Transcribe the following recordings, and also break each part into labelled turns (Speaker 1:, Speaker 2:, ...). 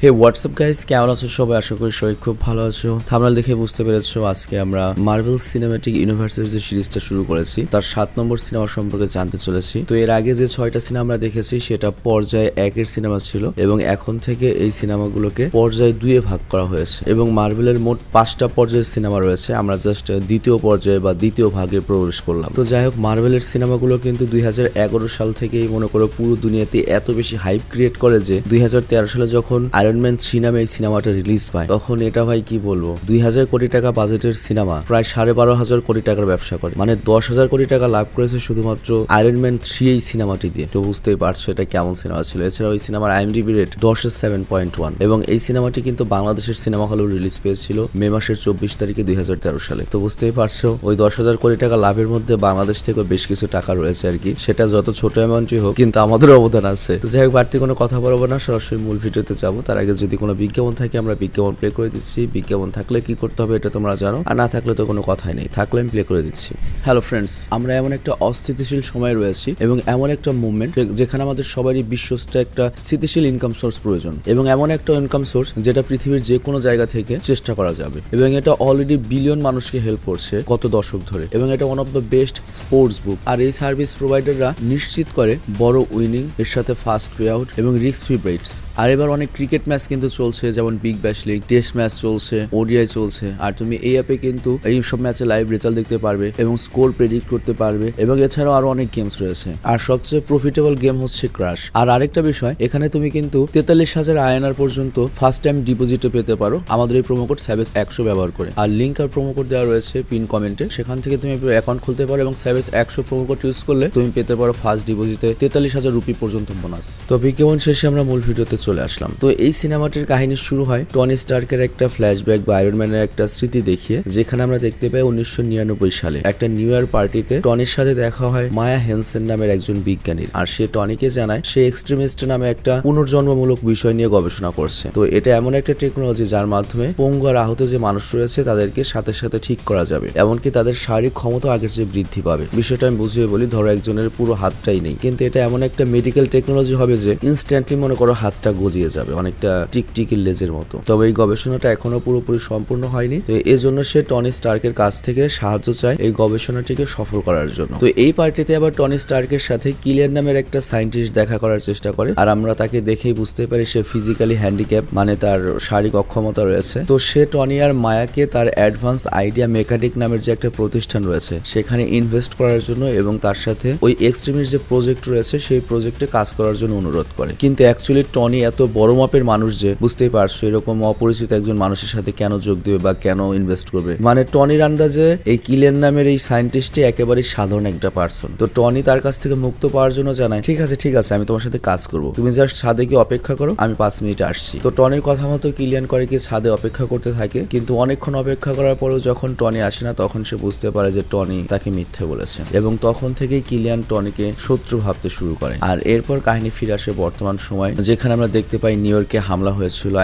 Speaker 1: হে WhatsApp guys, কেমন আছো সবাই? আশা করি সবাই খুব ভালো আছো। থাম্বনেল দেখে বুঝতে পেরেছো আজকে আমরা মার্ভেল সিনেম্যাটিক ইউনিভার্সের যে সিরিজটা শুরু করেছি তার 7 নম্বর সিনেমা সম্পর্কে জানতে চলেছি। তো এর আগে যে 6টা সিনেমা আমরা দেখেছি সেটা পর্যায়ে 1-এর সিনেমা ছিল এবং এখন থেকে এই সিনেমাগুলোকে পর্যায়ে 2-এ ভাগ করা হয়েছে এবং মার্ভেলের মোট 5টা পর্যায়ের সিনেমা রয়েছে। আমরা জাস্ট দ্বিতীয় পর্যায়ে বা দ্বিতীয় ভাগে প্রবেশ করলাম। তো যাই হোক, মার্ভেলের সিনেমাগুলো কিন্তু 2011 সাল থেকেই মনে করো পুরো দুনিয়াতে এত বেশি হাইপ ক্রিয়েট করে যে 2013 সালে যখন আয়রন ম্যান 3 নামে এই সিনেমাটা রিলিজ পায় তখন এটা ভাই কি বলবো, 2000 কোটি টাকা বাজেটের সিনেমা প্রায় 12,500 কোটি টাকার ব্যবসা করে, মানে 10,000 কোটি টাকা লাভ করেছে শুধুমাত্র আয়রন ম্যান 3 এই সিনেমাটি দিয়ে। তো বুঝতেই পারছো এটা কেমন সিনেমা ছিল। এছাড়াও এই সিনেমার IMDb রেট 10-এর 7.1 এবং এই সিনেমাটি কিন্তু বাংলাদেশের সিনেমা হলেও রিলিজ পেয়েছিল মে মাসের 24 তারিখে 2013 সালে। তো বুঝতেই পারছো ওই 10,000 কোটি টাকা লাভের মধ্যে বাংলাদেশ থেকে বেশ কিছু টাকা রয়েছে আর কি। সেটা যত ছোট অ্যামাউন্টই হোক কিন্তু আমাদের অবদান আছে। তো যাই হোক, বাড়তি কোনো কথা বলবো না, সরাসরি মূল ভিডিওতে যাবো। তার আগে যদি কোনো বিজ্ঞাপন থাকে আমরা বিজ্ঞাপন প্লে করে দিচ্ছি। বিজ্ঞাপন থাকলে কি করতে হবে এটা তোমরা জানো, আর না থাকলে তো কোনো কথাই নেই, থাকলে আমি প্লে করে দিচ্ছি। হ্যালো ফ্রেন্ডস, আমরা এমন একটা অস্থিতিশীল সময় রয়েছি এবং এমন একটা মুভমেন্ট যেখানে আমাদের সবারই বিশ্বস্ত একটা স্থিতিশীল ইনকাম সোর্স প্রয়োজন এবং এমন একটা ইনকাম সোর্স যেটা পৃথিবীর যে কোনো জায়গা থেকে চেষ্টা করা যাবে এবং এটা অলরেডি বিলিয়ন মানুষকে হেল্প করছে গত দশক ধরে এবং এটা one of the best sports book. আর এই সার্ভিস প্রোভাইডাররা নিশ্চিত করে বড় উইনিং, এর সাথে ফাস্ট পে আউট এবং রিস্ক ফ্রি ব্রেডস। আর এবার অনেক ক্রিকেট ম্যাচ কিন্তু চলছে, যেমন big bash league, test match চলছে, ওডিআই চলছে। আর তুমি এই অ্যাপে কিন্তু এই সব ম্যাচে লাইভ রেজাল্ট দেখতে পারবে এবং স্কোর প্রেডিক্ট করতে পারবে এবং এছাড়াও আরো অনেক গেমস রয়েছে। আর সবচেয়ে প্রফিটেবল গেম হচ্ছে ক্রাশ। আর আরেকটা বিষয়, এখানে তুমি কিন্তু 43,000 INR পর্যন্ত ফার্স্ট টাইম ডিপোজিটে পেতে পারো আমাদের এই প্রোমো কোড SAVAGE100 ব্যবহার করে। আর লিঙ্ক আর প্রোমো কোড দেওয়া রয়েছে পিন কমেন্টে, সেখান থেকে তুমি অ্যাকাউন্ট খুলতে পারো এবং SAVAGE100 প্রোমো কোড ইউজ করলে তুমি পেতে পারো ফার্স্ট ডিপোজিটে 43,000 রুপি পর্যন্ত বোনাস। তো বিজ্ঞাপন শেষে আমরা মূল ভিডিওতে চলে আসলাম। তো এই সিনেমাটির কাহিনী শুরু হয় টনি স্টার্কের একটা ফ্ল্যাশব্যাক বা আয়রন ম্যানের একটা স্মৃতি দেখিয়ে, যেখানে আমরা দেখতে পাই 1999 সালে একটা নিউ ইয়ার পার্টিতে টনির সাথে দেখা হয় মায়া হেনসেন নামের একজন বিজ্ঞানীর। আর সে টনিকে জানায় সে এক্সট্রিমিস্ট নামে একটা পুনর্জন্মমূলক বিষয় নিয়ে গবেষণা করছে। তো এটা এমন একটা টেকনোলজি যার মাধ্যমে পঙ্গু আর আহত যে মানুষ রয়েছে তাদেরকে সাথে সাথে ঠিক করা যাবে, এমনকি তাদের শারীরিক ক্ষমতা আগের চেয়ে বৃদ্ধি পাবে। বিষয়টা আমি বুঝিয়ে বলি, ধরো একজনের পুরো হাতটাই নেই, কিন্তু এটা এমন একটা মেডিকেল টেকনোলজি হবে যে ইনস্ট্যান্টলি মনে করো হাতটা গজিয়ে যাবে, অনেকটা টিকটিকির লেজের মতো। তবে এই গবেষণাটা এখনো পুরোপুরি সম্পূর্ণ হয়নি। তো এই জন্য সে টনি স্টার্কের কাছ থেকে সাহায্য চায় এই গবেষণাটিকে সফল করার জন্য। তো এই পার্টিতে আবার টনি স্টার্কের সাথে কিলিয়ান নামের একটা সায়েন্টিস্ট দেখা করার চেষ্টা করে। আর আমরা তাকে দেখেই বুঝতে পারি সে ফিজিক্যালি হ্যান্ডিক্যাপ, মানে তার শারীরিক অক্ষমতা রয়েছে। তো সে টনি আর মায়াকে তার অ্যাডভান্স আইডিয়া মেকানিক নামের যে একটা প্রতিষ্ঠান রয়েছে সেখানে ইনভেস্ট করার জন্য এবং তার সাথে ওই এক্সট্রিমিস্ট যে প্রজেক্ট রয়েছে সেই প্রজেক্টে কাজ করার জন্য অনুরোধ করে। কিন্তু অ্যাকচুয়ালি টনি এত বড় মাপের মানুষ যে, বুঝতেই পারছো এরকম অপরিচিত একজন মানুষের সাথে কেন যোগ দেবে বা কেন ইনভেস্ট করবে। মানে টনির আন্দাজে এই কিলিয়ান নামের এই সায়েন্টিস্টটি একেবারে সাধারণ একটা পার্সন। তো টনি তার কাছ থেকে মুক্ত পাওয়ার জন্য জানায় ঠিক আছে আমি তোমার সাথে কাজ করবো, তুমি জাস্ট ছাদে কি অপেক্ষা করো, আমি 5 মিনিটে আসছি। তো টনির কথা মতো কিলিয়ান করে কি ছাদে অপেক্ষা করতে থাকে, কিন্তু অনেকক্ষণ অপেক্ষা করার পরেও যখন টনি আসে না তখন সে বুঝতে পারে যে টনি তাকে মিথ্যে বলেছে এবং তখন থেকেই কিলিয়ান টনিকে শত্রু ভাবতে শুরু করে। আর এরপর কাহিনী ফিরে আসে বর্তমান সময়, যেখানে আমরা দেখতে পাই নিউ ইয়র্কে হামলা হয়েছিল।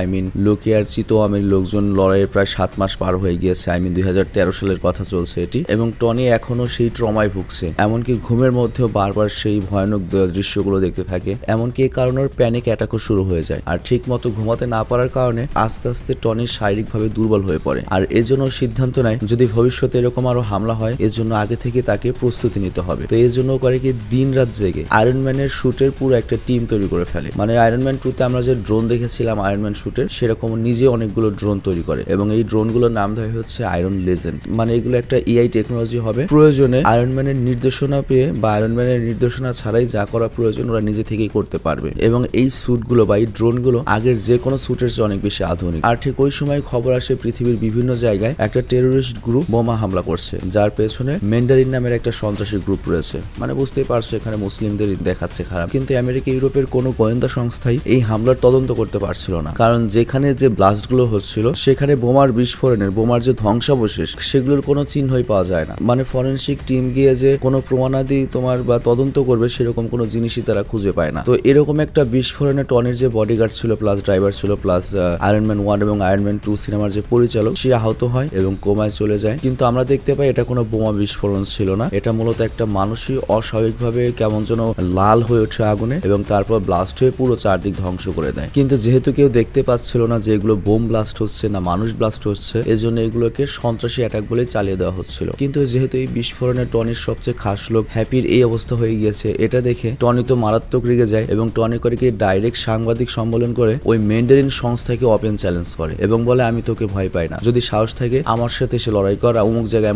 Speaker 1: লোকে আর চিতোয়ামের লোকজন লড়াইয়ের প্রায় 7 মাস পার হয়ে গিয়েছে। 2013 সালের কথা চলছে এটি এবং টনি এখনো সেই ট্রমায় ভুগছে, এমনকি ঘুমের মধ্যেও বারবার সেই ভয়ানক দৃশ্যগুলো দেখতে থাকে। এমনকি এই কারণে ওর প্যানিক অ্যাটাকও শুরু হয়ে যায়। আর ঠিক মতো ঘুমাতে না পারার কারণে আস্তে আস্তে টনি শারীরিকভাবে দুর্বল হয়ে পড়ে। আর এজন্য সিদ্ধান্ত নেয় যদি ভবিষ্যতে এরকম আরো হামলা হয় এজন্য আগে থেকে তাকে প্রস্তুতি নিতে হবে। তো এই জন্য করে কি দিন রাত জেগে আয়রন ম্যানের শুটের পুরো একটা টিম তৈরি করে ফেলে। মানে আয়রন ম্যান 2 তে আমরা যে ড্রোন দেখেছিলাম আয়রন ম্যান শুটের, সেরকম নিজে অনেকগুলো ড্রোন তৈরি করে এবং এই ড্রোনগুলোর নাম দেওয়া হচ্ছে আয়রন লেজেন্ড। মানে এগুলো একটা এআই টেকনোলজি হবে, প্রয়োজনে আয়রন ম্যানের নির্দেশনা পেয়ে বা আয়রন ম্যানের নির্দেশনা ছাড়াই যা করা প্রয়োজন ওরা নিজে থেকেই করতে পারবে। এবং এই স্যুটগুলো বা এই ড্রোনগুলো আগের যে কোনো স্যুটের চেয়ে অনেক বেশি আধুনিক। আর ঠিক ওই সময় খবর আসে পৃথিবীর বিভিন্ন জায়গায় একটা টেরোরিস্ট গ্রুপ বোমা হামলা করছে, যার পেছনে ম্যান্ডারিন নামের একটা সন্ত্রাসী গ্রুপ রয়েছে। মানে বুঝতেই পারছো এখানে মুসলিমদের দেখাচ্ছে খারাপ, কিন্তু আমেরিকা ইউরোপের কোনো গোয়েন্দা সংস্থাই এই হামলার তদন্ত করতে পারছিল না, কারণ যেখানে যে ব্লাস্টগুলো হচ্ছিল সেখানে বোমার বিস্ফোরণের, বোমার যে ধ্বংসাবশেষ সেগুলোর কোনো চিহ্নই পাওয়া যায় না। মানে ফরেনসিক টিম গিয়ে যে কোনো প্রমাণাদি তোমার বা তদন্ত করবে সেরকম কোনো জিনিসই তারা খুঁজে পায় না। তো এরকম একটা বিস্ফোরণে টনির যে বডিগার্ড ছিল প্লাস ড্রাইভার ছিল প্লাস আয়রন ম্যান 1 এবং আয়রন ম্যান 2 সিনেমার যে পরিচালক সে আহত হয় এবং কোমায় চলে যায়। কিন্তু আমরা দেখতে পাই এটা কোনো বোমা বিস্ফোরণ ছিল না, এটা মূলত একটা মানুষই অস্বাভাবিকভাবে কেমন যেন লাল হয়ে ওঠে আগুনে এবং তারপর ব্লাস্ট হয়ে পুরো চারদিক ধ্বংস ধ্বংস করে দেয়। কিন্তু যেহেতু কেউ দেখতে পাচ্ছিল না যে এগুলো বোম ব্লাস্ট হচ্ছে না মানুষ ব্লাস্ট হচ্ছে, এজন্য এগুলোকে সন্ত্রাসী অ্যাটাক বলে চালিয়ে দেওয়া হচ্ছিল। কিন্তু যেহেতু এই বিস্ফোরণে টনির সবচেয়ে খাস লোক হ্যাপির এই অবস্থা হয়ে গিয়েছে, এটা দেখে টনি তো মারাত্মক রেগে যায় এবং টনি করে কি ডাইরেক্ট সাংবাদিক সম্মেলন করে ওই ম্যান্ডারিন সংস্থাকে ওপেন চ্যালেঞ্জ করে এবং বলে আমি তোকে ভয় পাই না, যদি সাহস থাকে আমার সাথে এসে লড়াই কর, অমুক জায়গায়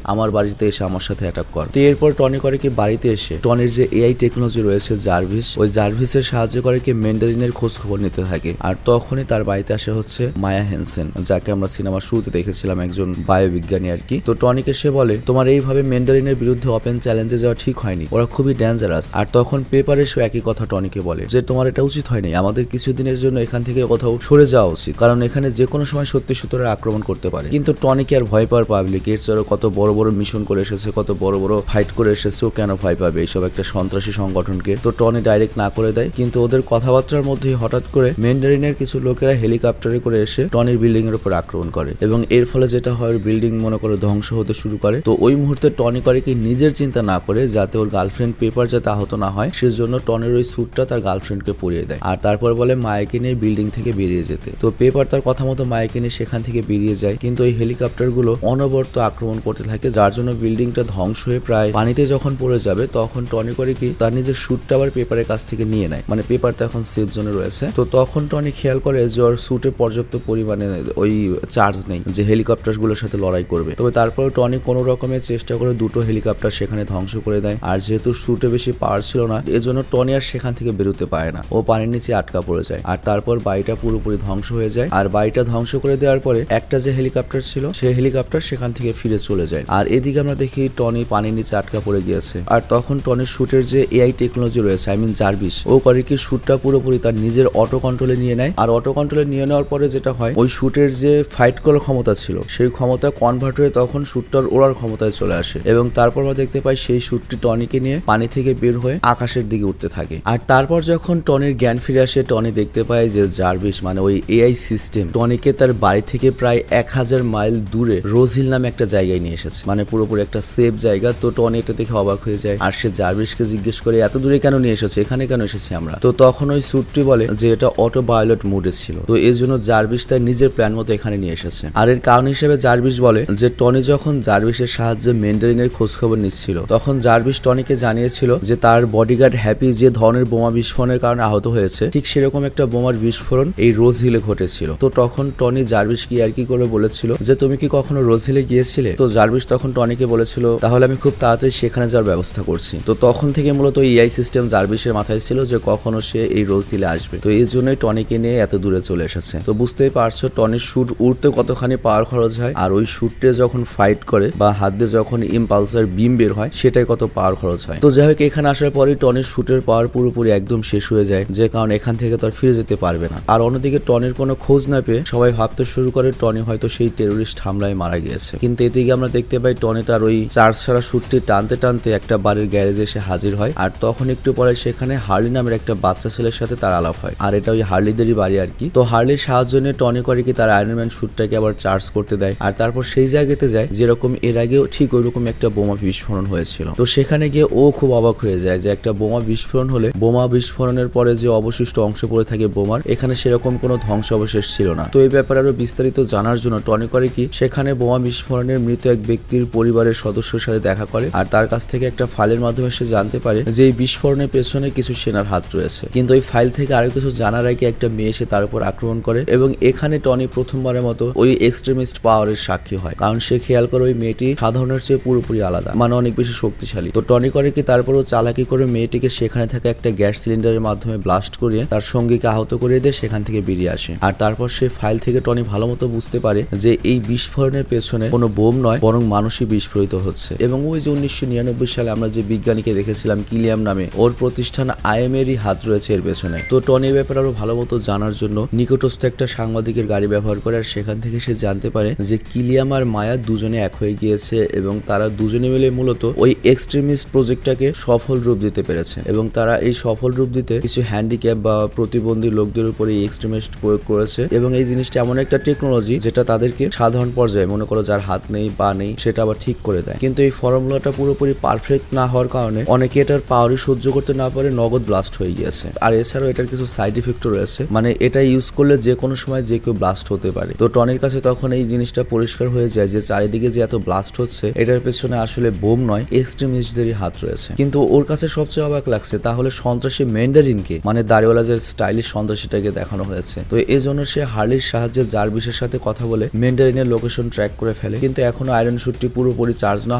Speaker 1: আমার বাড়িতে এসে আমার সাথে অ্যাটাক কর। তো এরপর টনি করে কি বাড়িতে এসে টনির যে এআই টেকনোলজি রয়েছে জার্ভিস, ওই জার্ভিসের সাহায্য করে কি ম্যান্ডারিনের খোঁজ খবর নিতে থাকে। আর তখনই তার বাড়িতে আসে হচ্ছে মায়া হ্যানসেন, যাকে আমরা সিনেমার শুরুতে দেখেছিলাম, একজন বায়োবিজ্ঞানী আর কি। তো টনিকে সে বলে তোমার এইভাবে ম্যান্ডারিনের বিরুদ্ধে ওপেন চ্যালেঞ্জে যাওয়া ঠিক হয়নি, ওরা খুবই ডেঞ্জারাস। আর তখন পেপারে সে একই কথা টনিকে বলে যে তোমার এটা উচিত হয়নি, আমাদের কিছুদিনের জন্য এখান থেকে কোথাও সরে যাওয়া উচিত, কারণ এখানে যে কোনো সময় সত্যি সত্যি আক্রমণ করতে পারে। কিন্তু টনিকে আর ভয় পাওয়ার পাবলিক এর চেয়ে কত বড় বড় মিশন করে এসেছে, কত বড় বড় ফাইট করে এসেছে, ও কেন ভয় পাবে এইসব একটা সন্ত্রাসী সংগঠনকে। তো টনি ডাইরেক্ট না করে দেয়। কিন্তু ওদের কথাবার্তার মধ্যে হঠাৎ করে ম্যান্ডারিনের কিছু লোকেরা হেলিকপ্টারে করে এসে টনির বিল্ডিং এর উপর আক্রমণ করে এবং এর ফলে যেটা হয় বিল্ডিং মনে করে ধ্বংস হতে শুরু করে। তো ওই মুহূর্তে টনি করে কি নিজের চিন্তা না করে যাতে ওর গার্লফ্রেন্ড পেপার যাতে আহত না হয় সেজন্য টনির ওই স্যুটটা তার গার্লফ্রেন্ডকে পরিয়ে দেয় আর তারপর বলে মায়াকে নিয়ে বিল্ডিং থেকে বেরিয়ে যেতে। তো পেপার তার কথা মতো মায়াকে নিয়ে সেখান থেকে বেরিয়ে যায়, কিন্তু ওই হেলিকপ্টার গুলো অনবরত আক্রমণ করতে থাকে, যার জন্য বিল্ডিংটা ধ্বংস হয়ে প্রায় পানিতে যখন পড়ে যাবে তখন টনি করে কি তার নিজের স্যুটটা আবার পেপারের কাছ থেকে নিয়ে নেয়, মানে পেপার তো এখন সেফ জোনে রয়েছে। তো তখন টনি খেয়াল করে যে ওর স্যুটে পর্যাপ্ত পরিমাণে ওই চার্জ নেই যে হেলিকপ্টার গুলোর সাথে লড়াই করবে। তবে তারপরে টনি কোনো রকমের চেষ্টা করে দুটো হেলিকপ্টার সেখানে ধ্বংস করে দেয়। আর যেহেতু স্যুটে বেশি পাওয়ার ছিল না এজন্য টনি আর সেখান থেকে বেরোতে পারে না, ও পানির নিচে আটকা পড়ে যায়। আর তারপর বাড়িটা পুরোপুরি ধ্বংস হয়ে যায়। আর বাড়িটা ধ্বংস করে দেওয়ার পরে একটা যে হেলিকপ্টার ছিল সেই হেলিকপ্টার সেখান থেকে ফিরে চলে যায়। আর এদিকে আমরা দেখি টনি পানির নিচে আটকা পড়ে গিয়েছে। আর তখন টনির শুটের যে এআই টেকনোলজি রয়েছে জার্ভিস, ও করে কি শুটটা পুরোপুরি তার নিজের অটো কন্ট্রোলে নিয়ে নেয়। আর অটো কন্ট্রোলে নিয়ে নেওয়ার পরে যেটা হয় ওই শুটের যে ফাইট করার ক্ষমতা ছিল সেই ক্ষমতা কনভার্ট হয়ে তখন শুটটার ওড়ার ক্ষমতায় চলে আসে এবং তারপর আমরা দেখতে পাই সেই শুটটি টনিকে নিয়ে পানি থেকে বের হয়ে আকাশের দিকে উঠতে থাকে। আর তারপর যখন টনির জ্ঞান ফিরে আসে টনি দেখতে পায় যে জার্ভিস মানে ওই এআই সিস্টেম টনিকে তার বাড়ি থেকে প্রায় 1000 মাইল দূরে রোজহিল নামে একটা জায়গায় নিয়ে এসেছে, মানে পুরোপুরি একটা সেফ জায়গা। তো টনি এটা দেখে অবাক হয়ে যায় আর সে জার্ভিসকে জিজ্ঞেস করে এত দূরে কেন নিয়ে এসেছে, এখানে কেন এসেছি আমরা। তো তখন ওই স্যুটটি বলে যে এটা অটো পাইলট মোডে ছিল, তো এর জন্য জার্ভিস তার নিজের প্ল্যান মতো এখানে নিয়ে এসেছে। আর এর কারণ হিসেবে জার্ভিস বলে যে টনি যখন জার্ভিসের সাহায্যে ম্যান্ডারিনের খোঁজ খবর নিচ্ছিল তখন জার্ভিস টনিকে জানিয়েছিল যে তার বডিগার্ড হ্যাপি যে ধরনের বোমা বিস্ফোরণের কারণে আহত হয়েছে ঠিক সেরকম একটা বোমার বিস্ফোরণ এই রোজ হিলে ঘটেছিল। তো তখন টনি জার্ভিস কি আর কি করে বলেছিল যে তুমি কি কখনো রোজ হিলে গিয়েছিলে। তো জার্ভিস তখন টনিকে বলেছিল তাহলে আমি খুব তাড়াতাড়ি সেখানে যাওয়ার ব্যবস্থা করছি। তো তখন থেকে মূলত এআই সিস্টেম জার্ভিসের মাথায় ছিল যে কখনো সে এই রোজ হিলে আসবে, তো এই জন্যই টনিকে নিয়ে এত দূরে চলে এসেছে। তো বুঝতেই পারছো টনির শুট উড়তে কতখানি পাওয়ার খরচ হয় আর ওই শুটে যখন ফাইট করে বা হাত দিয়ে যখন ইম্পালসার বিম বের হয় সেটাই কত পাওয়ার খরচ হয়। তো যাই হোক এখানে আসার পরই টনির শুটের পাওয়ার পুরোপুরি একদম শেষ হয়ে যায়, যে কারণ এখান থেকে তো আর ফিরে যেতে পারবে না। আর অন্যদিকে টনির কোনো খোঁজ না পেয়ে সবাই ভাবতে শুরু করে টনি হয়তো সেই টেরোরিস্ট হামলায় মারা গিয়েছে। কিন্তু এদিকে আমরা দেখতে পাই টনি তার ওই চার্জ ছাড়া শুটটি টানতে টানতে একটা বাড়ির গ্যারেজে এসে হাজির হয়। আর তখন একটু পরে সেখানে হার্লি নামের একটা বাচ্চা ছেলের সাথে তার আলাপ হয়। আর এটা ওই হার্লিদেরই বাড়ি আর কি। তো হার্লির সাহায্য নিয়ে টনি করে কি তার আয়রনম্যান শুটটাকে আবার চার্জ করতে দেয় আর তারপর সেই জায়গাতে যায় যেরকম এর আগেও ঠিক ওইরকম একটা বোমা বিস্ফোরণ হয়েছিল। তো সেখানে গিয়ে ও খুব অবাক হয়ে যায় যে একটা বোমা বিস্ফোরণ হলে বোমা বিস্ফোরণের পরে যে অবশিষ্ট অংশ পড়ে থাকে বোমার, এখানে সেরকম কোনো ধ্বংসাবশেষ ছিল না। তো এই ব্যাপারে আরো বিস্তারিত জানার জন্য টনি করে কি সেখানে বোমা বিস্ফোরণের মৃত এক ব্যক্তির পরিবারের সদস্যের সাথে দেখা করে আর তার কাছ থেকে একটা ফাইলের মাধ্যমে সে জানতে পারে যে এই বিস্ফোরণের পেছনে কিছু সেনার হাত রয়েছে। কিন্তু ওই ফাইল থেকে আরো কিছু জানার আগে একটা মেয়ে এসে তার উপর আক্রমণ করে এবং এখানে টনি প্রথমবারের মতো ওই এক্সট্রিমিস্ট পাওয়ারের সাক্ষী হয়, কারণ সে খেয়াল করে ওই মেয়েটি সাধারণের চেয়ে পুরোপুরি আলাদা, মানে অনেক বেশি শক্তিশালী। তো টনি করে কি তারপরও চালাকি করে মেয়েটিকে সেখানে থাকা একটা গ্যাস সিলিন্ডারের মাধ্যমে ব্লাস্ট করিয়ে তার সঙ্গীকে আহত করিয়ে দিয়ে সেখান থেকে বেরিয়ে আসে। আর তারপর সে ফাইল থেকে টনি ভালো মতো বুঝতে পারে যে এই বিস্ফোরণের পেছনে কোনো বোম নয় বরং মানুষই বিস্ফোরিত হচ্ছে। এবং ওই যে 1999 সালে আমরা যে বিজ্ঞানীকে দেখেছিলাম কিলিয়াম নামে, ওর প্রতিষ্ঠান আইএমএরই হাত রয়েছে এর পেছনে। তো টনি ব্যাপারে আরো ভালো মতো জানার জন্য নিকটস্থ একটা সাংবাদিকের গাড়ি ব্যবহার করে আর সেখান থেকে সে জানতে পারে যে কিলিয়াম আর মায়া দুজনে এক হয়ে গিয়েছে এবং তারা দুজনে মিলে মূলত ওই এক্সট্রিমিস্ট প্রজেক্টটাকে সফল রূপ দিতে পেরেছে এবং তারা এই সফল রূপ দিতে কিছু হ্যান্ডিক্যাপ বা প্রতিবন্ধী লোকদের উপরে এই এক্সট্রিমিস্ট প্রয়োগ করেছে এবং এই জিনিসটা এমন একটা টেকনোলজি যেটা তাদেরকে সাধারণ পর্যায়ে মনে করো যার হাত নেই পা নেই সেটা আবার ঠিক করে দেয়। কিন্তু এই ফর্মুলাটা পুরোপুরি পারফেক্ট না হওয়ার কারণে অনেকে এটার পাওয়ারই সহ্য করতে না পারে নগদ ব্লাস্ট হয়ে গিয়েছে। আর এছাড়াও এটার কিছু সাইড ইফেক্টও রয়েছে, মানে এটা ইউজ করলে যে কোনো সময় যে কেউ ব্লাস্ট হতে পারে। তো টনির কাছে তখন এই জিনিসটা পরিষ্কার হয়ে যায় যে চারিদিকে যে এত ব্লাস্ট হচ্ছে এটার পেছনে আসলে বোম নয়, এক্সট্রিমিস্টদেরই হাত রয়েছে। কিন্তু ওর কাছে সবচেয়ে অবাক লাগছে তাহলে সন্ত্রাসী ম্যান্ডারিনকে, মানে দাড়িওয়ালা যে স্টাইলিশ সন্ত্রাসীটাকে দেখানো হয়েছে। তো এই জন্য সে হার্লির সাহায্যে জার্ভিসের সাথে কথা বলে ম্যান্ডারিনের লোকেশন ট্র্যাক করে ফেলে। কিন্তু এখনো আয়রন স্যুটটি পুরোপুরি চার্জ না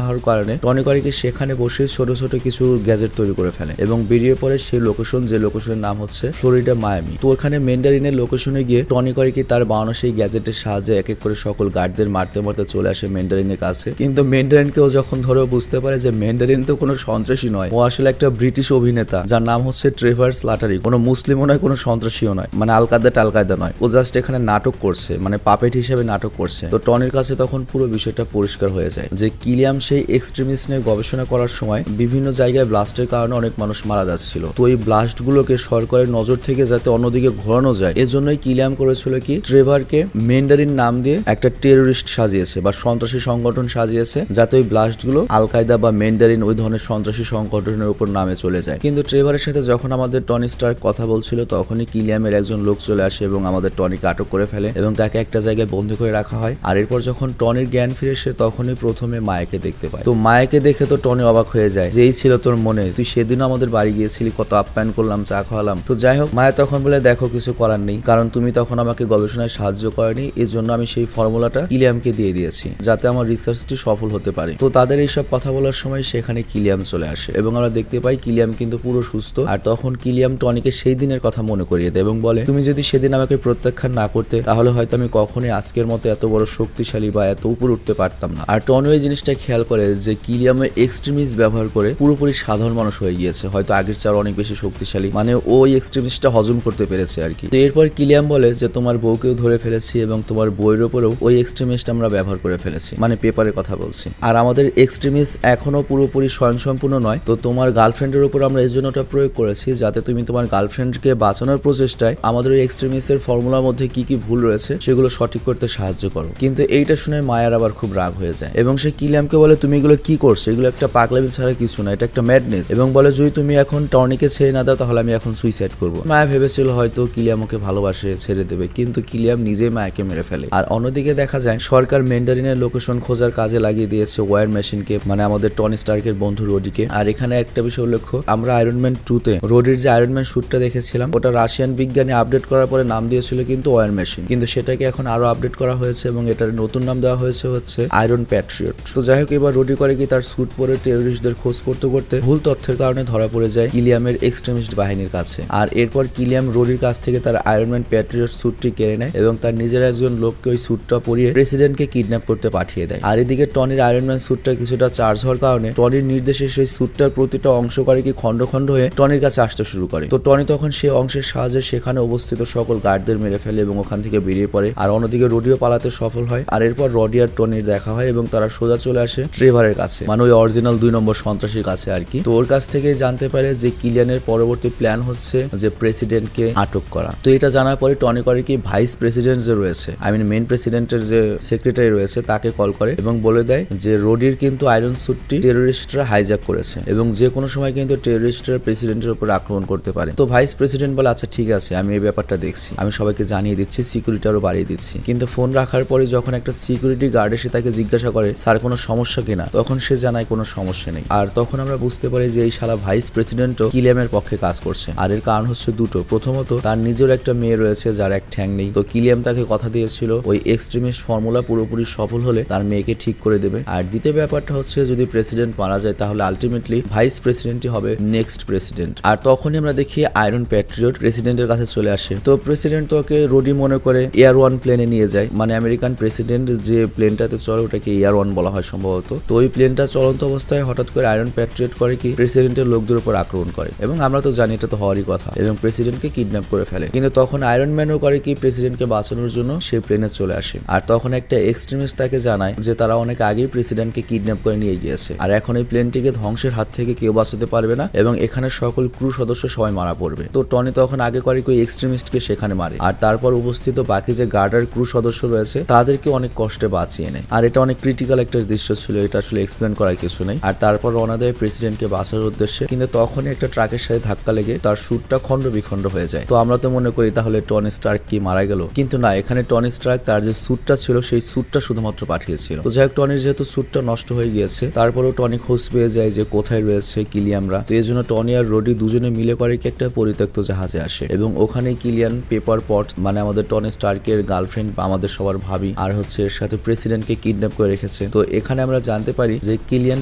Speaker 1: হওয়ার কারণে টনি করিকে সেখানে বসে ছোট ছোট কিছু গ্যাজেট তৈরি করে ফেলে এবং বেরিয়ে পড়ে সেই লোকেশন, যে লোকেশনের নাম হচ্ছে ফ্লোরিডা মায়ামি। তো ওখানে ম্যান্ডারিনের লোকেশনে গিয়ে টনি করিকে তার বানানো সেই গ্যাজেটের সাহায্যে এক এক করে সকল গার্ডদের মারতে মারতে চলে আসে ম্যান্ডারিনের কাছে। কিন্তু ম্যান্ডারিনকেও যখন ধরে বুঝতে পারে যে ম্যান্ডারিন তো কোনো সন্ত্রাসী নয়, ও আসলে একটা ব্রিটিশ অভিনেতা যার নাম হচ্ছে ট্রেভার স্ল্যাটারি, কোনো মুসলিমও নয়, কোনো সন্ত্রাসীও নয়, মানে আলকায়দা নয়, ও জাস্ট এখানে নাটক করছে, মানে পাপেট হিসেবে নাটক করছে। তো টনির কাছে তখন পুরো বিষয়টা পরিষ্কার হয়ে যায় যে কিলিয়াম সেই এক্সট্রিমিস্ট নিয়ে গবেষণা করার সময় বিভিন্ন জায়গায় ব্লাস্টের কারণে অনেক মানুষ মারা যাচ্ছিল। তো এই ব্লাস্ট গুলোকে সরকারের নজর থেকে যাতে অন্যদিকে ঘোরানো যায় এজন্যই কিলিয়াম করেছিল কি ট্রেভারকে ম্যান্ডারিন নাম দিয়ে একটা টেরোরিস্ট সাজিয়েছে বা সন্ত্রাসী সংগঠন সাজিয়েছে, যাতে ওই ব্লাস্ট গুলো আলকায়দা বা ম্যান্ডারিন ওই ধরনের সন্ত্রাসী সংগঠনের উপর নামে চলে যায়। কিন্তু ট্রেভারের সাথে যখন আমাদের টনি স্টার্ক কথা বলছিল তখনই কিলিয়ামের একজন লোক চলে আসে এবং আমাদের টনিকে আটক করে ফেলে এবং তাকে একটা জায়গায় বন্দি করে রাখা হয়। আর এরপর যখন টনির জ্ঞান ফিরে সে তখনই প্রথমে মায়াকে দেখতে পায়। তো মায়াকে দেখে তো টনি অবাক হয়ে যায় যে এই ছিল তোর মনে, তুই সেদিন আমাদের বাড়ি গিয়েছিলি, কত আপ্যায়ন করলাম, চা খাওয়ালাম। তো যাই হোক, মায়া তখন বলে দেখো কিছু করার নেই, কারণ তুমি তখন আমাকে গবেষণায় সাহায্য করেনি, এই জন্য আমি সেই ফর্মুলাটা কিলিয়ামকে দিয়ে দিয়েছি যাতে আমার রিসার্চটি সফল হতে পারে। তো তাদের এইসব কথা বলার সময় সেখানে কিলিয়াম চলে আসে এবং আমরা দেখতে পাই কিলিয়াম কিন্তু পুরো সুস্থ। আর তখন কিলিয়াম টনিকে সেই দিনের কথা মনে করিয়ে দেয় এবং বলে তুমি যদি সেদিন আমাকে প্রত্যাখ্যান না করতে তাহলে হয়তো আমি কখনোই আজকের মতো এত বড় শক্তিশালী বা এত উপরে উঠতে পারতাম না। আর টনি এই জিনিসটা খেয়াল করে যে কিলিয়ামের এক্সট্রিমিস্ট ব্যবহার করে পুরোপুরি সাধারণ মানুষ হয়ে গিয়েছে, হয়তো আগের চেয়ে অনেক বেশি শক্তিশালী, মানে ওই এক্সট্রিমিস্টটা হজম করতে পেরেছে আর কি। তো এরপর কিলিয়াম বলে যে তোমার বউকেও ধরে ফেলেছি এবং তোমার বইয়ের উপরেও ওই এক্সট্রিমিস্ট আমরা ব্যবহার করে ফেলেছি, মানে পেপারের কথা বলছি। আর আমাদের এক্সট্রিমিস্ট এখনো পুরোপুরি স্বয়ংসম্পূর্ণ নয়, তো তোমার গার্লফ্রেন্ডের উপর আমরা এই জন্য ওটা প্রয়োগ করেছি যাতে তুমি তোমার গার্লফ্রেন্ডকে বাঁচানোর প্রচেষ্টায় আমাদের ওই এক্সট্রিমিস্টের ফর্মুলার মধ্যে কি কি ভুল রয়েছে সেগুলো সঠিক করতে সাহায্য করো। কিন্তু এইটা শুনে মায়ার আবার খুব রাগ হয়ে যায় এবং সে কিলিয়ামকে বলে তুমি এগুলো কি করছো, এগুলো একটা পাগলামি ছাড়া কিছু না, এটা একটা ম্যাডনেস, এবং বলে যদি তুমি এখন টনিকে ছেড়ে না দাও তাহলে আমি এখন সুইসাইড করবো। মায়া ভেবেছিল হয়তো কিলিয়াম ওকে ভালোবাসে ছেড়ে দেবে, কিন্তু কিলিয়াম নিজেই মায়াকে মেরে ফেলে। আর অন্যদিকে দেখা যায় সরকার ম্যান্ডারিনের লোকেশন খোঁজার কাজে লাগিয়ে দিয়েছে ওয়ার মেশিনকে, মানে আমাদের টনি স্টার্কের বন্ধু রোডিকে। আর এখানে একটা বিষয় উল্লেখ্য, আমরা আয়রন ম্যান 2 তে রোডির যে আয়রন ম্যান স্যুটটা দেখেছিলাম ওটা রাশিয়ান বিজ্ঞানী আপডেট করার পরে নাম দিয়েছিল কিন্তু ওয়ার মেশিন, কিন্তু সেটাকে এখন আরো আপডেট করা হয়েছে এবং এটার নতুন নাম দেওয়া হয়েছে হচ্ছে আয়রন প্যাট্রিয়ট। তো যাই হোক, এবার রোডি করে কি তার স্যুট পরে টেরোরিস্টদের খোঁজ করতে করতে ভুল তথ্যের কারণে ধরা পড়ে যায় কিলিয়ামের এক্সট্রিমিস্ট বাহিনীর কাছে। আর এরপর কিলিয়াম রোডির কাছ থেকে তার আয়রন ম্যান প্যাট্রিয়ট স্যুটটি কেড়ে নেয় এবং তার নিজের একজন লোককে ওই স্যুটটা পরিয়ে প্রেসিডেন্টকে কিডন্যাপ করতে পাঠিয়ে দেয়। আর এদিকে টনির আয়রন ম্যান স্যুটটা কিছুটা চার্জ হওয়ার কারণে টনির নির্দেশে সেই স্যুটটার প্রতিটা অংশ করে কি খন্ড খন্ড হয়ে টনির কাছে আসতে শুরু করে। তো টনি তখন সেই অংশের সাহায্যে সেখানে অবস্থিত সকল গার্ডদের মেরে ফেলে এবং ওখান থেকে বেরিয়ে পড়ে। আর অন্যদিকে রোডিও পালাতে সফল হয়। আর এরপর রডি আর টনির দেখা হয় এবং তারা সোজা চলে আসে ট্রেভারের কাছে, মানে ওই অরিজিনাল 2 নম্বর সন্ত্রাসীর কাছে আর কি। তো ওর কাছ থেকেই জানতে পারে যে কিলিয়ানের পরবর্তী প্ল্যান হচ্ছে যে প্রেসিডেন্টকে আটক করা। তো এটা জানার পরে টনি করে কি ভাইস প্রেসিডেন্ট যে রয়েছে, মেইন প্রেসিডেন্টের যে সেক্রেটারি রয়েছে তাকে কল করে এবং বলে দেয় যে রোডির কিন্তু আয়রন স্যুটটি টেরোরিস্টরা হাইজ্যাক করেছে এবং যে কোনো সময় কিন্তু টেরোরিস্টরা প্রেসিডেন্টের উপর আক্রমণ করতে পারে। তো ভাইস প্রেসিডেন্ট বলে আচ্ছা ঠিক আছে, আমি এই ব্যাপারটা দেখছি, আমি সবাইকে জানিয়ে দিচ্ছি, সিকিউরিটি আরো বাড়িয়ে দিচ্ছি। কিন্তু ফোন রাখার পরে যখন একটা সিকিউরিটি গার্ড এসে তাকে জিজ্ঞাসা করে স্যার কোনো সমস্যা কিনা, তখন সে জানায় কোনো সমস্যা নেই। আর তখন আমরা বুঝতে পারি যে এই শালা ভাইস প্রেসিডেন্টও কিলিয়ামের পক্ষে কাজ করছে। আর এর কারণ হচ্ছে দুটো, প্রথমত তার নিজের একটা মেয়ে রয়েছে যার এক ঠ্যাং নেই। তো কিলিয়াম তাকে কথা দিয়েছিল ওই এক্সট্রিমিস্ট ফর্মুলা পুরোপুরি সফল হলে তার মেয়েকে ঠিক করে দেবে। আর দ্বিতীয় ব্যাপারটা হচ্ছে যদি প্রেসিডেন্ট মারা যায় তাহলে আলটিমেটলি ভাইস প্রেসিডেন্টই হবে নেক্সট প্রেসিডেন্ট। আর তখনই আমরা দেখি আয়রন প্যাট্রিয়ট প্রেসিডেন্টের কাছে চলে আসে। তো প্রেসিডেন্ট তো ওকে রোডি মনে করে এয়ার ওয়ান প্লেনে নিয়ে যায়, মানে আমেরিকান প্রেসিডেন্ট যে প্লেনটাতে চলে ওটাকে এয়ার ওয়ান বলা হয় সম্ভবত। তো ওই প্লেনটা চলন্ত অবস্থায় হঠাৎ করে আয়রন প্যাট্রিয়ট করে কি প্রেসিডেন্টের লোকদের উপর আক্রমণ করে এবং আমরা তো জানি এটা তো হওয়ারই কথা এবং প্রেসিডেন্টকে কিডন্যাপ করে ফেলে। কিন্তু তখন আয়রন ম্যানও করে কি প্রেসিডেন্টকে বাঁচানোর জন্য সেই প্লেনে চলে আসে। আর তখন একটা এক্সট্রিমিস্ট তাকে জানায় যে তারা অনেক আগেই প্রেসিডেন্টকে কিডন্যাপ করে নিয়ে গিয়েছে আর এখন এই প্লেনটিকে ধ্বংসের হাত থেকে কেউ বাঁচাতে পারবে না এবং এখানে সকল ক্রু সদস্য সবাই মারা পড়বে। তো টনি তখন আগে করে ওই এক্সট্রিমিস্টকে সেখানে মারে আর তারপর উপস্থিত বাকি যে গার্ড আর ক্রু সদস্য রয়েছে তাদেরকে অনেক কষ্টে বাঁচিয়ে নেয়। আর এটা অনেক ক্রিটিক্যাল একটা দৃশ্য ছিল, এটা আসলে এক্সপ্লেন করার কিছু নেই। আর তারপর রওনা দেয় প্রেসিডেন্টকে বাঁচানোর উদ্দেশ্যে, কিন্তু তখনই একটা ট্রাকের সাথে ধাক্কা লেগে তার স্যুটটা খণ্ড বিখণ্ড হয়ে যায়। তো আমরা তো মনে করি তাহলে টনি স্টার্ক কি মারা গেল, কিন্তু না, এখানে টনি স্টার্ক তার যে স্যুটটা ছিল সেই স্যুটটা শুধুমাত্র পাঠিয়েছিল। তো যাই হোক, টনির যেহেতু স্যুটটা নষ্ট হয়ে গিয়েছে, তারপরেও টনি খোঁজ পেয়ে যায় যে কোথায় রয়েছে কিলিয়ামরা। তো এই জন্য টনি আর রোডি দুজনে মিলে করে কি একটা পরিত্যক্ত জাহাজে আসে এবং ওখানে কিলিয়ান পেপার পট মানে আমাদের টনি স্টার্কের গার্লফ্রেন্ড, আমাদের সবার ভাবি, আর হচ্ছে এর সাথে প্রেসিডেন্টকে কিডন্যাপ করে রেখেছে। তো এখানে আমরা জানতে পারি যে কিলিয়ান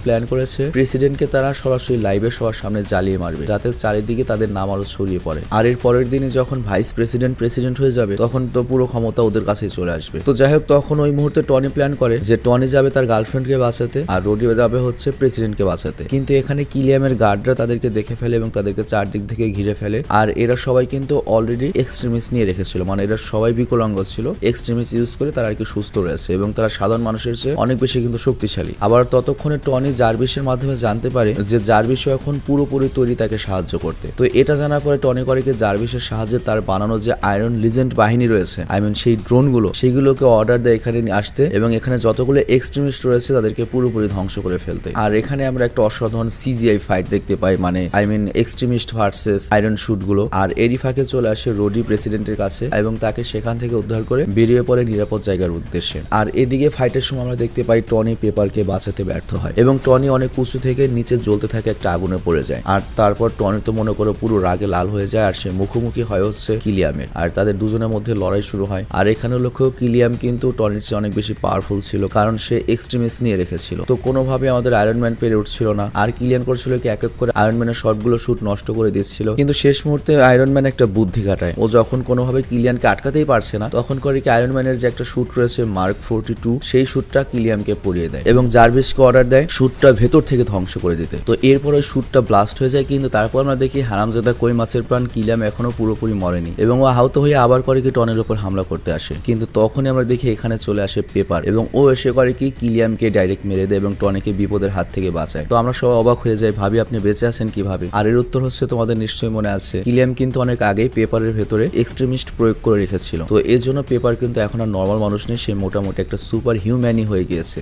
Speaker 1: প্ল্যান করেছে প্রেসিডেন্টকে তারা সরাসরি লাইভে সবার সামনে জ্বালিয়ে মারবে, যাতে চারিদিকে তাদের নাম আরো ছড়িয়ে পড়ে। আর এর পরের দিনে যখন ভাইস প্রেসিডেন্ট হয়ে যাবে, তখন তো পুরো ক্ষমতা ওদের কাছেই চলে আসবে। তো যাই হোক, তখন ওই মুহূর্তে টনি প্ল্যান করে যে টনি যাবে তার গার্লফ্রেন্ডকে বাঁচাতে আর রোডি যাবে হচ্ছে প্রেসিডেন্টকে বাঁচাতে। কিন্তু এখানে কিলিয়ামের গার্ডরা তাদেরকে দেখে ফেলে এবং তাদেরকে চারদিক থেকে ঘিরে ফেলে। আর এরা সবাই কিন্তু অলরেডি এক্সট্রিমিস্ট নিয়ে রেখেছিল, মানে এরা সবাই বিকলাঙ্গ ছিল। এক্সট্রিমিস্ট ইউজ করে তারা আর কি সুস্থ রয়েছে এবং তারা সাধারণ মানুষের চেয়ে অনেক বেশি কিন্তু শক্তিশালী। আবার ততক্ষণে টনি জার্ভিসের মাধ্যমে জানতে পারে যে জার্ভিসও এখন পুরোপুরি তৈরি তাকে সাহায্য করতে। তো এটা জানার পরে টনি করে কি জার্ভিসের সাহায্যে তার বানানো যে আয়রন লিজেন্ড বাহিনী রয়েছে, সেই ড্রোনগুলো, সেগুলোকে অর্ডার দেয় এখানে আসতে এবং এখানে যতগুলো এক্সট্রিমিস্ট রয়েছে তাদেরকে পুরোপুরি ধ্বংস করে ফেলতে। আর এখানে আমরা একটা অসাধারণ সিজিআই ফাইট দেখতে পাই, মানে এক্সট্রিমিস্ট ভার্সেস আয়রন শুট গুলো। আর এরই ফাঁকে চলে আসে রোডি প্রেসিডেন্টের কাছে এবং তাকে সেখান থেকে উদ্ধার করে বেরিয়ে পড়ে নিরাপদ জায়গার উদ্দেশ্যে। আর এদিকে ফাইটের সময় আমরা দেখতে পাই টনি পেপারকে বাঁচাতে ব্যর্থ হয় এবং টনি অনেক উঁচু থেকে নিচে জ্বলতে থাকে একটা আগুনে পড়ে যায়। আর তারপর টনি তো মনে করো পুরো রাগে লাল হয়ে যায় আর সে মুখোমুখি হয় হচ্ছে কিলিয়ামের। আর তাদের দুজনের মধ্যে লড়াই শুরু হয়। আর এখানে লক্ষ্য কিলিয়াম কিন্তু টনির চেয়ে অনেক বেশি পাওয়ারফুল ছিল, কারণ সে এক্সট্রিমিস্ট নিয়ে রেখেছিল। তো কোনোভাবে আমাদের আয়রন ম্যান পেরে উঠছিল না। আর কিলিয়ান করছিল কি এক এক করে আয়রন ম্যানের সবগুলো শুট নষ্ট করে দিচ্ছিল। কিন্তু শেষ মুহূর্তে আয়রন ম্যান একটা বুদ্ধি কাটায়। ও যখন কোনোভাবে কিলিয়ানকে আটকাতেই পারছে না, তখন করে কি আয়রন ম্যানের যে একটা শুট রয়েছে মার্ক 42, সেই শুটটা কিলিয়ামকে পরিয়ে দেয় এবং জার্ভিসকে অর্ডার দেয় শুটটা ভেতর থেকে ধ্বংস করে দিতে। তো এরপর ওই শুটটা ব্লাস্ট হয়ে যায়, কিন্তু তারপর আমরা দেখি হারামজাদা কই মাছের প্রাণ কিলিয়াম এখনো পুরোপুরি মরেনি এবং ও আহত হয়ে আবার করে কি টনের উপর হামলা করতে আসে। কিন্তু তখনই আমরা দেখি এখানে চলে আসে পেপার এবং ও এসে করে কি কিলিয়ামকে ডাইরেক্ট মেরে দেয় এবং টনিকে বিপদের হাত থেকে বাঁচায়। তো আমরা সবাই অবাক হয়ে যাই, ভাবি আপনি বেঁচে আছেন কিভাবে? আর এর উত্তর হচ্ছে তোমাদের নিশ্চয়ই মনে আছে, কিলিয়াম কিন্তু অনেক আগেই পেপারের ভেতরে এক্সট্রিমিস্ট প্রয়োগ করে রেখেছিল। তো এর জন্য পেপার কিন্তু এখন আর নর্মাল মানুষ নেই, সে মোটামুটি একটা সুপার হিউম্যানই হয়ে গিয়েছে,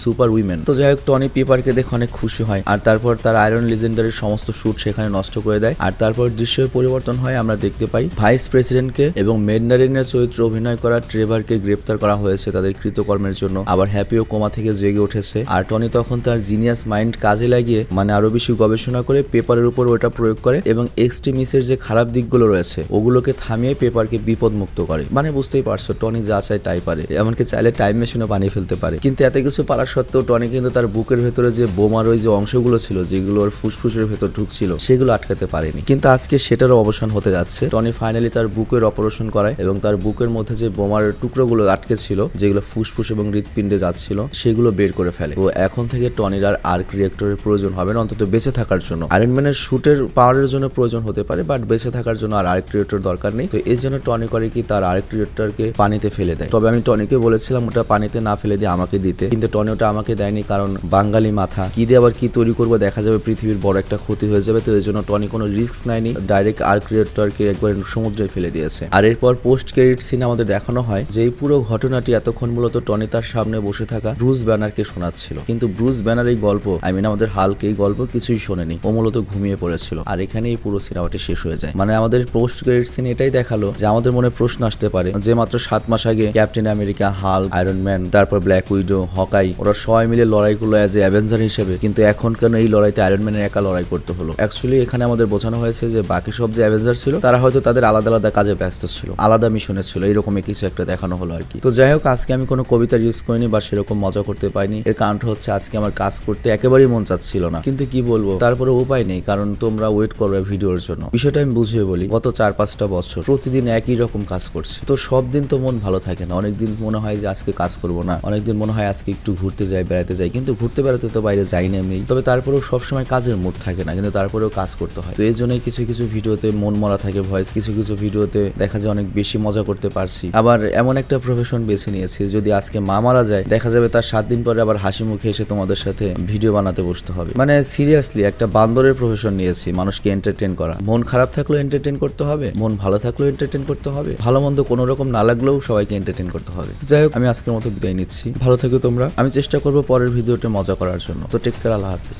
Speaker 1: সুপার উইমেন। তো যাই হোক, টনি পেপারকে দেখে অনেক খুশি হয় আর তারপর তার আয়রন লিজেন্ডারির সমস্ত শুট সেখানে নষ্ট করে দেয়। আর তারপর দৃশ্যের পরিবর্তন হয়, আমরা দেখতে পাই ভাইস প্রেসিডেন্টকে এবং মেডনারিনের চরিত্রে অভিনয় করা ট্রেভারকে গ্রেপ্তার করা হয়েছে তাদের কৃতকর্মের জন্য। আবার হ্যাপিও কোমা থেকে জেগে উঠেছে আর টনি তখন তার জিনিয়াস মাইন্ড কাজে লাগিয়ে আরো বেশি গবেষণা করে পেপারের উপর ওটা প্রয়োগ করে এবং এক্সট্রিমিস্টের যে খারাপ দিকগুলো রয়েছে ওগুলোকে থামিয়ে পেপারকে বিপদ মুক্ত করে। বুঝতেই পারছো, টনি যা চায় তাই পারে, এমনকি চাইলে টাইম মেশিনও বানিয়ে ফেলতে পারে। কিন্তু এত কিছু পারার সত্ত্বেও টনি কিন্তু তার বুকের ভেতরে যে বোমার ওই যে অংশগুলো ছিল যেগুলো ওর ফুসফুসের ভেতর ঢুকছিল সেগুলো আটকাতে পারেনি। কিন্তু আজকে সেটারও অবসান হতে যাচ্ছে। টনি ফাইনালি তার বুকের অপারেশন করায় এবং তার বুকের মধ্যে যে বোমার টুকরোগুলো আটকে ছিল, যেগুলো ফুসফুস এবং হৃৎপিণ্ডে যাচ্ছিল, সেগুলো বের করে ফেলে। তো এখন থেকে টনির আর আর্ক রিয়েক্টরের প্রয়োজন হবে না, অন্তত বেঁচে থাকার জন্য। আয়রন ম্যানের শুটের পাওয়ারের জন্য প্রয়োজন হতে পারে, বাট বেঁচে থাকার জন্য আর আর্ক রিয়েক্টর দরকার নেই। তো এই জন্য টনি করে কি তার আর্ক রিয়েক্টরকে পানিতে ফেলে দেয়। তবে আমি টনিকে বলেছিলাম ওটা পানিতে না ফেলে দিয়ে আমাকে দিতে, কিন্তু টনি ওটা আমাকে দেয়নি, কারণ বাঙালি মাথা, কি দিয়ে আবার কি তৈরি করবো, দেখা যাবে পৃথিবীর বড় একটা ক্ষতি হয়ে যাবে। তো এই জন্য টনি কোনো রিস্ক নেয়নি, ডাইরেক্ট আর্ক রিয়েক্টরকে একবার সমুদ্রে ফেলে দিয়েছে। আর এরপর পোস্ট ক্রেডিট সিনে আমাদের দেখানো হয় যে এই পুরো ঘটনাটি এতক্ষণ মূলত টনি তার সামনে বসে থাকা ব্রুস ব্যানারকে শোনাচ্ছিল, কিন্তু ব্রুস ব্যানার এই গল্প আমাদের হাল্ক এই গল্প কিছুই শোনেনি, ও মূলত ঘুমিয়ে পড়েছিল। আর এখানে এই পুরো সিনেমাটি শেষ হয়ে যায়। আমাদের পোস্ট ক্রেডিট সিন এটাই দেখালো যে আমাদের মনে প্রশ্ন আসতে পারে যে মাত্র 7 মাস আগে captain America, Hulk, iron man, তারপর ব্ল্যাক উইডো, হকাই, ওরা সবাই মিলে লড়াই করলো অ্যাজ এ অ্যাভেঞ্জার হিসেবে, কিন্তু এখন কেন এই লড়াইতে আয়রন ম্যানের একা লড়াই করতে হলো? অ্যাকচুয়ালি এখানে আমাদের বোঝানো হয়েছে যে বাকি সব যে অ্যাভেঞ্জার ছিল তারা হয়তো তাদের আলাদা আলাদা কাজে ব্যস্ত ছিল, আলাদা মিশনে ছিল, এইরকমই কিছু একটা দেখানো হলো আর কি। তো যাই হোক, আজকে আমি কোনো কবিতা ইউজ করিনি বা সেরকম মজা করতে পাইনি। এর কারণটা হচ্ছে আজকে আমার কাজ করতে একেবারেই মন চাচ্ছিল না, কিন্তু কি বলবো, তারপরে উপায় নেই, কারণ তোমরা ওয়েট করবে ভিডিওর জন্য। বিষয়টা আমি বুঝিয়ে বলি, গত 4-5টা বছর প্রতিদিন একই রকম কাজ করছি, তো সব দিন তো মন ভালো থাকে না। অনেকদিন মনে হয় যে আজকে কাজ করবো না, অনেকদিন মনে হয় আজকে একটু ঘুরতে যাই, বেড়াতে যাই, কিন্তু ঘুরতে বেড়াতে তো বাইরে যাই না এমনি। তবে তারপরেও সবসময় কাজের মুড থাকে না, কিন্তু তারপরেও কাজ করতে হয়। তো এই জন্যই কিছু কিছু ভিডিওতে মন মরা থাকে ভয়েস, কিছু কিছু ভিডিওতে দেখা যায় অনেক বেশি মজা করতে পারছি। আবার এমন একটা প্রফেশন বেছে নিয়েছি, যদি আজকে মা মারা যায় দেখা যাবে তার 7 দিন পরে আবার হাসি মুখে এসে তোমাদের সাথে ভিডিও বানাতে বসতে হবে। সিরিয়াসলি একটা বান্দরের প্রফেশন নিয়েছি, মানুষকে এন্টারটেইন করা। মন খারাপ থাকলেও এন্টারটেইন করতে হবে, মন ভালো থাকলেও এন্টারটেইন করতে হবে, ভালো মন্দ কোনো রকম না লাগলেও সবাইকে এন্টারটেইন করতে হবে। যাই হোক, আমি আজকের মতো বিদায় নিচ্ছি, ভালো থেকো তোমরা। আমি চেষ্টা করবো পরের ভিডিওতে মজা করার জন্য। তো টেক কেয়ার, আল্লাহ হাফেজ।